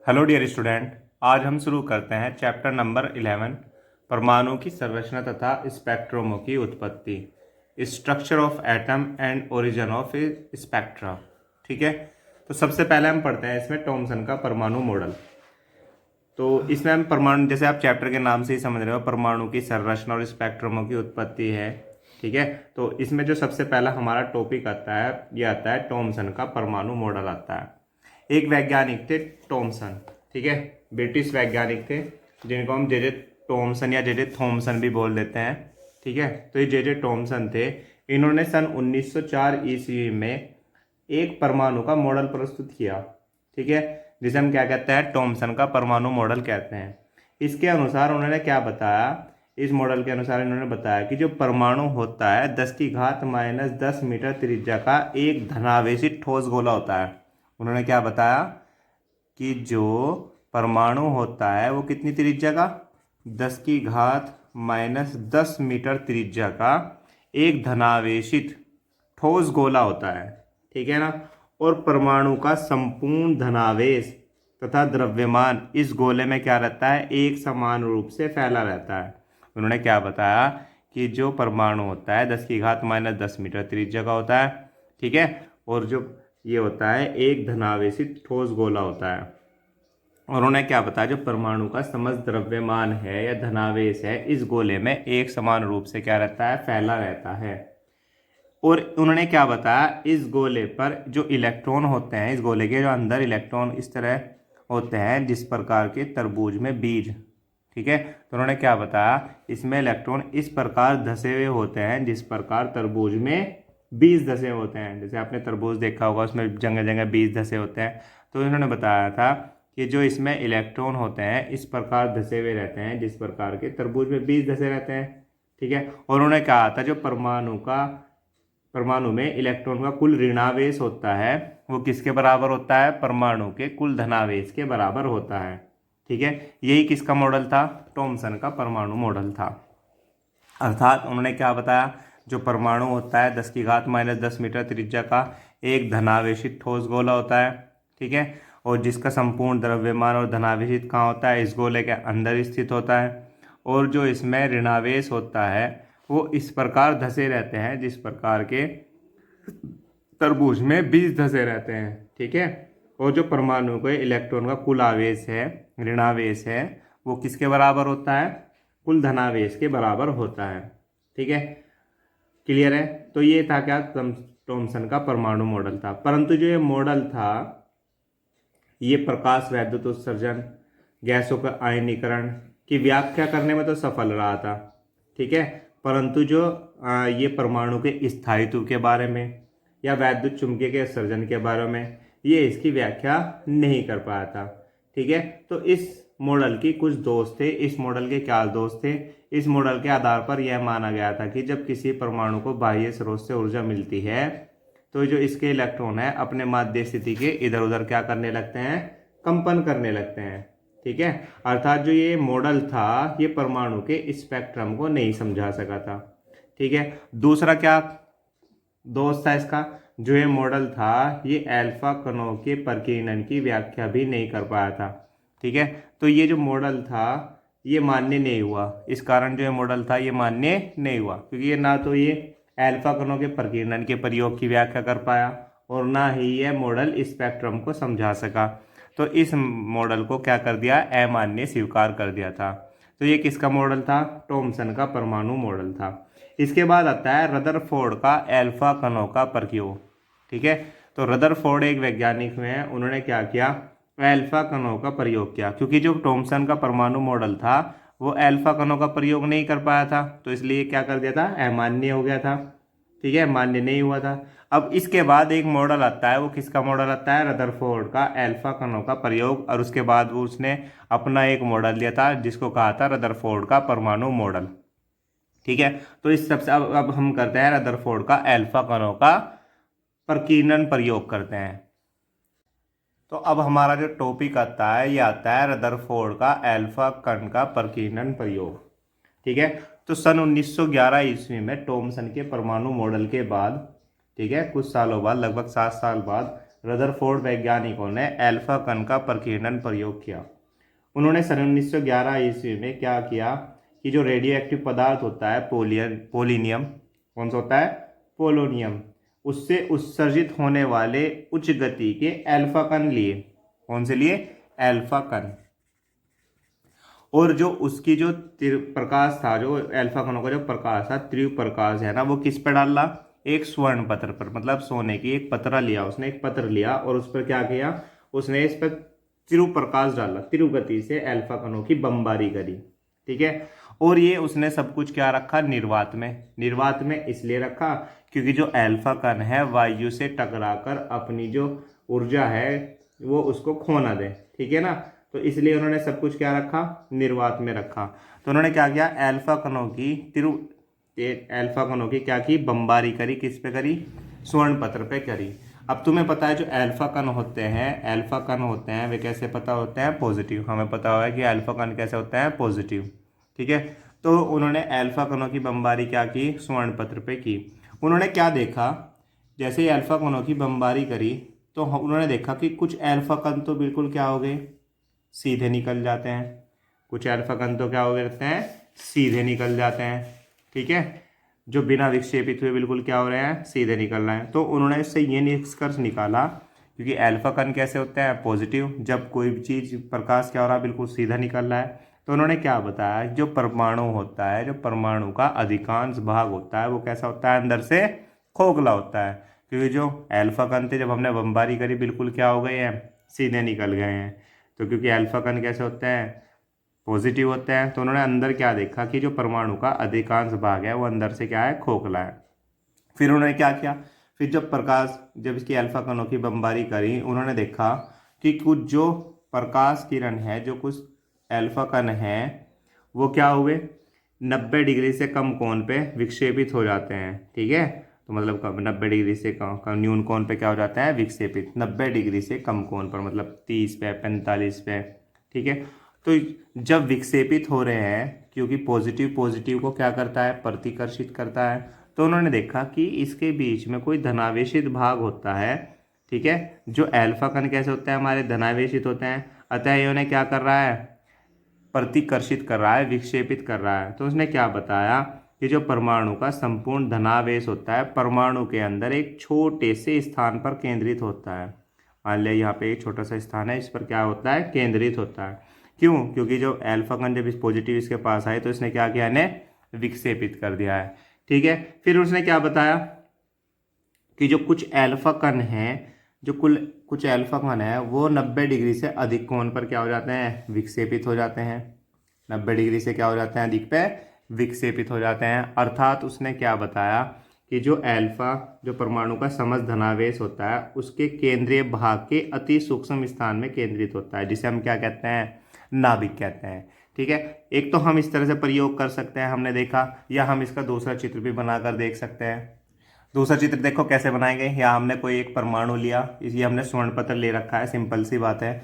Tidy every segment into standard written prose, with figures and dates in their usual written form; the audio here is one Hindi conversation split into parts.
हेलो डियर स्टूडेंट, आज हम शुरू करते हैं चैप्टर नंबर 11 परमाणु की संरचना तथा स्पेक्ट्रमों की उत्पत्ति, structure of atom and origin of spectra. ठीक है, तो सबसे पहले हम पढ़ते हैं इसमें थॉमसन का परमाणु मॉडल। तो इसमें हम परमाणु, जैसे आप चैप्टर के नाम से ही समझ रहे हो, परमाणु की संरचना और स्पेक्ट्रमों की उत्पत्ति है। ठीक है, तो इसमें जो सबसे पहला हमारा टॉपिक आता है, ये आता है थॉमसन का परमाणु मॉडल आता है। एक वैज्ञानिक थे थॉमसन, ठीक है, ब्रिटिश वैज्ञानिक थे जिनको हम जे थॉमसन या जे थॉमसन भी बोल देते हैं। ठीक है, तो ये जे थॉमसन थे। इन्होंने सन 1904 ईस्वी में एक परमाणु का मॉडल प्रस्तुत किया। ठीक है, जिसे हम क्या कहते हैं, थॉमसन का परमाणु मॉडल कहते हैं। इसके अनुसार उन्होंने क्या बताया, इस मॉडल के अनुसार इन्होंने बताया कि जो परमाणु होता है 10⁻⁻10 मीटर त्रिज्या का एक धनावेशित ठोस गोला होता है। उन्होंने क्या बताया कि जो परमाणु होता है वो कितनी त्रिज्या का, 10⁻⁻10 मीटर त्रिज्या का एक धनावेशित ठोस गोला होता है। ठीक है ना, और परमाणु का संपूर्ण धनावेश तथा द्रव्यमान इस गोले में क्या रहता है, एक समान रूप से फैला रहता है। उन्होंने क्या बताया कि जो परमाणु होता है 10⁻10 मीटर त्रिज्या का होता है। ठीक है, और जो ये होता है एक धनावेशित ठोस गोला होता है। और उन्होंने क्या बताया, जो परमाणु का समस्त द्रव्यमान है या धनावेश है इस गोले में एक समान रूप से क्या रहता है, फैला रहता है। और उन्होंने क्या बताया, इस गोले पर जो इलेक्ट्रॉन होते हैं, इस गोले के जो अंदर इलेक्ट्रॉन इस तरह होते हैं जिस प्रकार के तरबूज में बीज। ठीक है, तो उन्होंने क्या बताया, इसमें इलेक्ट्रॉन इस प्रकार धसे हुए होते हैं जिस प्रकार तरबूज में बीज धसे होते हैं। जैसे आपने तरबूज देखा होगा, उसमें जगह जगह बीज धसे होते हैं। तो इन्होंने बताया था कि जो इसमें इलेक्ट्रॉन होते हैं इस प्रकार धसे हुए रहते हैं जिस प्रकार के तरबूज में बीज धसे रहते हैं। ठीक है, और उन्होंने कहा था जो परमाणु में इलेक्ट्रॉन का कुल ऋणावेश होता है वो किसके बराबर होता है, परमाणु के कुल धनावेश के बराबर होता है। ठीक है, यही किसका मॉडल था, थॉमसन का परमाणु मॉडल था। अर्थात उन्होंने क्या बताया, जो परमाणु होता है 10⁻⁻10 मीटर त्रिज्या का एक धनावेशित ठोस गोला होता है। ठीक है, और जिसका संपूर्ण द्रव्यमान और धनावेशित कहाँ होता है, इस गोले के अंदर स्थित होता है। और जो इसमें ऋणावेश होता है वो इस प्रकार धसे रहते हैं जिस प्रकार के तरबूज में बीज धसे रहते हैं। ठीक है, और जो परमाणु के इलेक्ट्रॉन का कुल आवेश है, ऋणावेश है, वो किसके बराबर होता है, कुल धनावेश के बराबर होता है। ठीक है, क्लियर है। तो ये था क्या, थॉमसन का परमाणु मॉडल था। परंतु जो ये मॉडल था ये प्रकाश वैद्युत उत्सर्जन, गैसों का आयनीकरण की व्याख्या करने में तो सफल रहा था। ठीक है, परंतु जो ये परमाणु के स्थायित्व के बारे में या वैद्युत चुंबकीय के उत्सर्जन के बारे में ये इसकी व्याख्या नहीं कर पाया था। ठीक है, तो इस मॉडल की कुछ दोष थे। इस मॉडल के क्या दोष थे, इस मॉडल के आधार पर यह माना गया था कि जब किसी परमाणु को बाह्य स्रोत से ऊर्जा मिलती है तो जो इसके इलेक्ट्रॉन है अपने माध्य स्थिति के इधर उधर क्या करने लगते हैं, कंपन करने लगते हैं। ठीक है, अर्थात जो ये मॉडल था ये परमाणु के स्पेक्ट्रम को नहीं समझा सका था। ठीक है, दूसरा क्या दोष था इसका, जो ये मॉडल था ये अल्फा कणों के प्रकीर्णन की व्याख्या भी नहीं कर पाया था। ठीक है, तो ये जो मॉडल था ये मान्य नहीं हुआ। इस कारण जो ये मॉडल था ये मान्य नहीं हुआ, क्योंकि ये ना तो ये अल्फा कणों के प्रकीर्णन के प्रयोग की व्याख्या कर पाया और ना ही यह मॉडल स्पेक्ट्रम को समझा सका। तो इस मॉडल को क्या कर दिया, अमान्य स्वीकार कर दिया था। तो ये किसका मॉडल था, थॉमसन का परमाणु मॉडल था। इसके बाद आता है रदरफोर्ड का अल्फा कणों का प्रयोग। ठीक है, तो रदरफोर्ड एक वैज्ञानिक हुए हैं, उन्होंने क्या किया, अल्फा कणों का प्रयोग किया। क्योंकि जो थॉमसन का परमाणु मॉडल था वो अल्फा कणों का प्रयोग नहीं कर पाया था, तो इसलिए क्या कर दिया था, अमान्य हो गया था। ठीक है, मान्य नहीं हुआ था। अब इसके बाद एक मॉडल आता है, वो किसका मॉडल आता है, रदरफोर्ड का अल्फा कणों का प्रयोग। और उसके बाद वो उसने अपना एक मॉडल दिया था जिसको कहा था रदरफोर्ड का परमाणु मॉडल। ठीक है, तो इस सबसे अब हम करते हैं रदरफोर्ड का अल्फा कणों का प्रकीर्णन प्रयोग करते हैं। तो अब हमारा जो टॉपिक आता है ये आता है रदरफोर्ड का अल्फा कण का प्रकीर्णन प्रयोग। ठीक है, तो सन 1911 ईस्वी में थॉमसन के परमाणु मॉडल के बाद, ठीक है, कुछ सालों बाद, लगभग 7 साल बाद रदरफोर्ड वैज्ञानिकों ने अल्फा कण का प्रकीर्णन प्रयोग किया। उन्होंने सन 1911 ईस्वी में क्या किया कि जो रेडियो एक्टिव पदार्थ होता है पोलिनियम, कौन सा होता है, पोलोनियम, उससे उत्सर्जित होने वाले उच्च गति के अल्फा कण लिए। कौन से लिए, अल्फा कण। और जो उसकी जो प्रकाश था, जो अल्फा कणों का जो प्रकाश था, तीव्र प्रकाश है ना, वो किस पर डाला, एक स्वर्ण पत्र पर, मतलब सोने की एक पतरा लिया उसने, एक पत्र लिया और उस पर क्या किया, उसने इस पर तीव्र प्रकाश डाला, तीव्र गति से अल्फा कणों की बमबारी करी। ठीक है, और ये उसने सब कुछ क्या रखा, निर्वात में। निर्वात में इसलिए रखा क्योंकि जो अल्फा कण है वायु से टकराकर अपनी जो ऊर्जा है वो उसको खो ना दे। ठीक है ना, तो इसलिए उन्होंने सब कुछ क्या रखा, निर्वात में रखा। तो उन्होंने क्या किया, अल्फा कणों की क्या की, बमबारी करी, किस पे करी, स्वर्ण पत्र पे करी। अब तुम्हें पता है जो अल्फा कण होते हैं वे कैसे पता होते हैं, पॉजिटिव। हमें पता हुआ है कि अल्फा कण कैसे होते हैं, पॉजिटिव। ठीक है, तो उन्होंने अल्फा कणों की बमबारी क्या की, स्वर्ण पत्र पे की। उन्होंने क्या देखा, जैसे ही अल्फा कणों की बमबारी करी तो उन्होंने देखा कि कुछ अल्फा कण तो बिल्कुल क्या हो गए, सीधे निकल जाते हैं। कुछ अल्फा कण तो क्या हो गए रहते हैं, सीधे निकल जाते हैं। ठीक है, जो बिना विक्षेपित हुए बिल्कुल क्या हो रहे हैं, सीधे निकल रहे हैं। तो उन्होंने इससे ये निष्कर्ष निकाला, क्योंकि अल्फा कण कैसे होते हैं, पॉजिटिव। जब कोई भी चीज़ प्रकाश क्या हो रहा है, बिल्कुल सीधा निकल रहा है। तो उन्होंने क्या बताया, जो परमाणु होता है, जो परमाणु का अधिकांश भाग होता है वो कैसा होता है, अंदर से खोखला होता है। क्योंकि जो अल्फा कण थे जब हमने बमबारी करी बिल्कुल क्या हो गए हैं, सीधे निकल गए हैं। तो क्योंकि अल्फा कण कैसे होते हैं, पॉजिटिव होते हैं, तो उन्होंने अंदर क्या देखा कि जो परमाणु का अधिकांश भाग है वो अंदर से क्या है, खोखला है। फिर उन्होंने क्या किया, फिर जब इसकी अल्फा कणों की बमबारी करी, उन्होंने देखा कि कुछ जो प्रकाश किरण है, जो कुछ अल्फा कण है वो क्या हुए, 90 डिग्री से कम कोण पे विक्षेपित हो जाते हैं। ठीक है, तो मतलब 90 डिग्री से कम न्यून कोण पे क्या हो जाता है, विक्षेपित। 90 डिग्री से कम कोण पर मतलब 30 पे, 45 पे। ठीक है, तो जब विक्षेपित हो रहे हैं, क्योंकि पॉजिटिव को क्या करता है, प्रतिकर्षित करता है, तो उन्होंने देखा कि इसके बीच में कोई धनावेशित भाग होता है। ठीक है, जो अल्फा कण कैसे होते हैं, हमारे धनावेशित होते हैं, अतः इन्होंने क्या कर रहा है, प्रतिकर्षित कर रहा है, विक्षेपित कर रहा है। तो उसने क्या बताया कि जो परमाणु का संपूर्ण धनावेश होता है परमाणु के अंदर एक छोटे से स्थान पर केंद्रित होता है। मान लिया यहाँ पे एक छोटा सा स्थान है, इस पर क्या होता है, केंद्रित होता है। क्यों, क्योंकि जो अल्फा कण जब इस पॉजिटिव इसके पास आए तो इसने क्या किया, इन्हें विक्षेपित कर दिया है। ठीक है, फिर उसने क्या बताया कि जो कुछ अल्फा कण हैं, कुछ अल्फा कण है वो 90 डिग्री से अधिक कोण पर क्या हो जाते हैं, विक्षेपित हो जाते हैं। 90 डिग्री से क्या हो जाते हैं, अधिक पे विक्षेपित हो जाते हैं। अर्थात उसने क्या बताया कि जो परमाणु का समस्त धनावेश होता है उसके केंद्रीय भाग के अति सूक्ष्म स्थान में केंद्रित होता है, जिसे हम क्या कहते हैं, नाभिक कहते हैं। ठीक है, एक तो हम इस तरह से प्रयोग कर सकते हैं, हमने देखा, या हम इसका दूसरा चित्र भी बनाकर देख सकते हैं। दूसरा चित्र देखो कैसे बनाएंगे, यहाँ हमने कोई एक परमाणु लिया, ये हमने स्वर्ण पत्र ले रखा है, सिंपल सी बात है।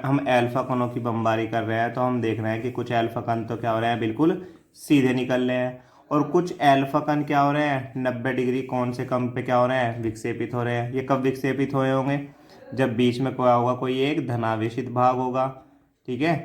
हम अल्फा कणों की बमबारी कर रहे हैं, तो हम देख रहे हैं कि कुछ अल्फा कण तो क्या हो रहे हैं, बिल्कुल सीधे निकल रहे हैं, और कुछ अल्फा कण क्या हो रहे हैं, 90 डिग्री कोण से कम पे क्या हो रहे हैं, विक्षेपित हो रहे हैं। ये कब विक्षेपित हुए होंगे, जब बीच में क्या होगा, कोई एक धनावेशित भाग होगा। ठीक है,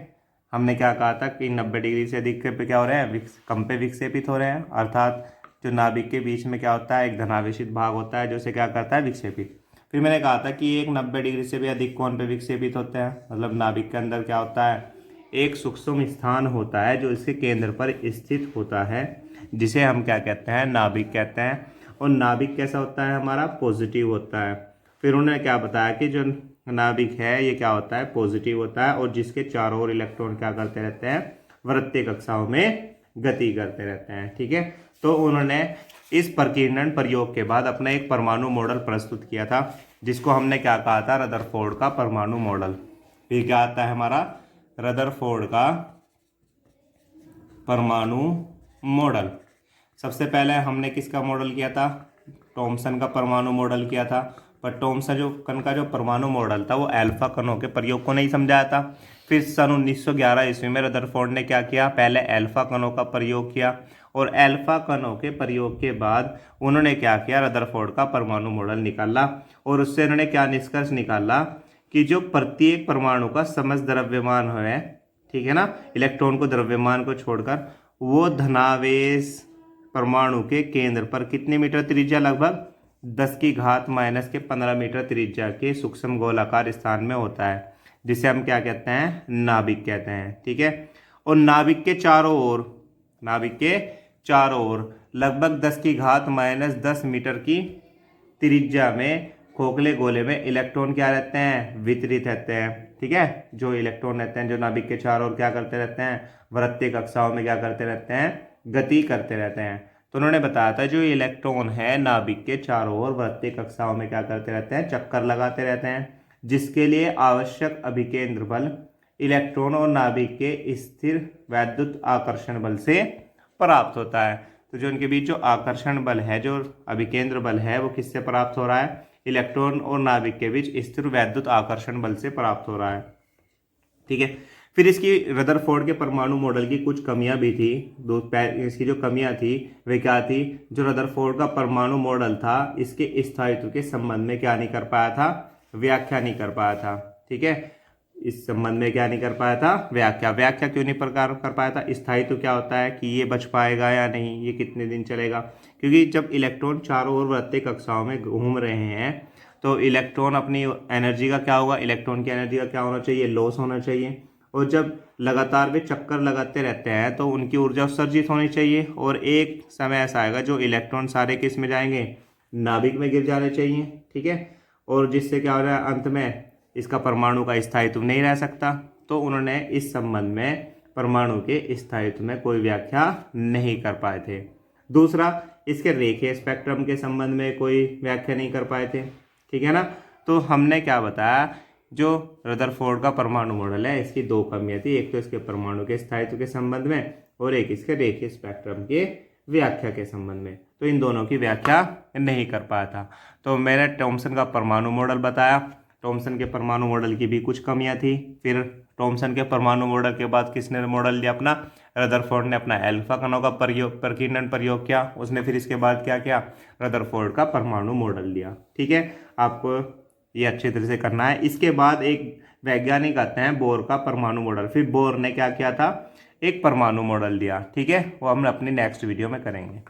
हमने क्या कहा था कि 90 डिग्री से अधिक पे क्या हो रहे हैं, कम पे विक्षेपित हो रहे हैं। अर्थात जो नाभिक के बीच में क्या होता है, एक धनावेशित भाग होता है जो उसे क्या करता है, विक्षेपित। फिर मैंने कहा था कि एक 90 डिग्री से भी अधिक कोण पे विक्षेपित होते हैं, मतलब नाभिक के अंदर क्या होता है, एक सूक्ष्म स्थान होता है जो इसके केंद्र पर स्थित होता है, जिसे हम क्या कहते हैं, नाभिक कहते हैं। और नाभिक कैसा होता है, हमारा पॉजिटिव होता है। फिर उन्होंने क्या बताया कि जो नाभिक है ये क्या होता है, पॉजिटिव होता है, और जिसके चारों ओर इलेक्ट्रॉन क्या करते रहते हैं, वृत्तीय कक्षाओं में गति करते रहते हैं। ठीक है, तो उन्होंने इस प्रकीर्णन प्रयोग के बाद अपना एक परमाणु मॉडल प्रस्तुत किया था, जिसको हमने क्या कहा था, रदरफोर्ड का परमाणु मॉडल। फिर क्या आता है हमारा, रदरफोर्ड का परमाणु मॉडल। सबसे पहले हमने किसका मॉडल किया था, थॉमसन का परमाणु मॉडल किया था। पर थॉमसन कण का जो परमाणु मॉडल था वो अल्फा कणों के प्रयोग को नहीं समझाया था। फिर सन 1911 ईस्वी में रदरफोर्ड ने क्या किया, पहले अल्फा कणों का प्रयोग किया, और अल्फा कणों के प्रयोग के बाद उन्होंने क्या किया, रदरफोर्ड का परमाणु मॉडल निकाला और उससे उन्होंने क्या निष्कर्ष निकाला कि जो प्रत्येक परमाणु का समस्त द्रव्यमान है, ठीक है ना, इलेक्ट्रॉन को द्रव्यमान को छोड़कर, वो धनावेश परमाणु के केंद्र पर कितने मीटर त्रिज्या, लगभग 10⁻⁻15 मीटर त्रिज्या के सूक्ष्म गोलाकार स्थान में होता है, जिसे हम क्या कहते हैं, नाभिक कहते हैं। ठीक है, और नाभिक के चारों ओर लगभग 10⁻10 मीटर की त्रिज्या में खोखले गोले में इलेक्ट्रॉन क्या रहते हैं, वितरित रहते हैं। ठीक है, जो इलेक्ट्रॉन रहते हैं जो नाभिक के चारों ओर क्या करते रहते हैं, वृत्तीय कक्षाओं में क्या करते रहते हैं, गति करते रहते हैं। तो उन्होंने बताया था जो इलेक्ट्रॉन है नाभिक के चारों ओर वृत्तीय कक्षाओं में क्या करते रहते हैं, चक्कर लगाते रहते हैं, जिसके लिए आवश्यक अभिकेंद्र बल इलेक्ट्रॉन और नाभिक के स्थिर वैद्युत आकर्षण बल से प्राप्त होता है। तो जो उनके बीच जो आकर्षण बल है, जो अभिकेंद्र बल है, वो किससे प्राप्त हो रहा है, इलेक्ट्रॉन और नाभिक के बीच स्थिर वैद्युत आकर्षण बल से प्राप्त हो रहा है। ठीक है, फिर इसकी रदरफोर्ड के परमाणु मॉडल की कुछ कमियां भी थी। इसकी जो कमियां थी वे क्या थी, जो रदरफोर्ड का परमाणु मॉडल था इसके स्थायित्व के संबंध में क्या नहीं कर पाया था, व्याख्या नहीं कर पाया था। ठीक है, इस संबंध में क्या नहीं कर पाया था, व्याख्या क्यों नहीं प्रकार कर पाया था। स्थायित्व क्या होता है कि ये बच पाएगा या नहीं, ये कितने दिन चलेगा, क्योंकि जब इलेक्ट्रॉन चारों ओर वृत्तीय कक्षाओं में घूम रहे हैं तो इलेक्ट्रॉन अपनी एनर्जी का क्या होगा, इलेक्ट्रॉन की एनर्जी का क्या होना चाहिए, लॉस होना चाहिए। और जब लगातार वे चक्कर लगाते रहते हैं तो उनकी ऊर्जा उत्सर्जित होनी चाहिए, और एक समय ऐसा आएगा जो इलेक्ट्रॉन सारे किस में जाएंगे, नाभिक में गिर जाने चाहिए। ठीक है, और जिससे क्या हो रहा है, अंत में इसका परमाणु का स्थायित्व नहीं रह सकता। तो उन्होंने इस संबंध में परमाणु के स्थायित्व में कोई व्याख्या नहीं कर पाए थे। दूसरा, इसके रेखीय स्पेक्ट्रम के संबंध में कोई व्याख्या नहीं कर पाए थे। ठीक है ना, तो हमने क्या बताया, जो रदरफोर्ड का परमाणु मॉडल है इसकी दो कमियां थी, एक तो इसके परमाणु के स्थायित्व के संबंध में और एक इसके रेखीय स्पेक्ट्रम के व्याख्या के संबंध में। तो इन दोनों की व्याख्या नहीं कर पाया था। तो मैंने थॉमसन का परमाणु मॉडल बताया, थॉमसन के परमाणु मॉडल की भी कुछ कमियां थी। फिर थॉमसन के परमाणु मॉडल के बाद किसने मॉडल लिया अपना, रदरफोर्ड ने अपना अल्फा कणों का प्रकीर्णन प्रयोग किया। उसने फिर इसके बाद क्या किया, रदरफोर्ड का परमाणु मॉडल लिया। ठीक है, आपको ये अच्छी तरह से करना है। इसके बाद एक वैज्ञानिक आते हैं बोर का परमाणु मॉडल। फिर बोर ने क्या किया था, एक परमाणु मॉडल दिया। ठीक है, वो हम अपनी नेक्स्ट वीडियो में करेंगे।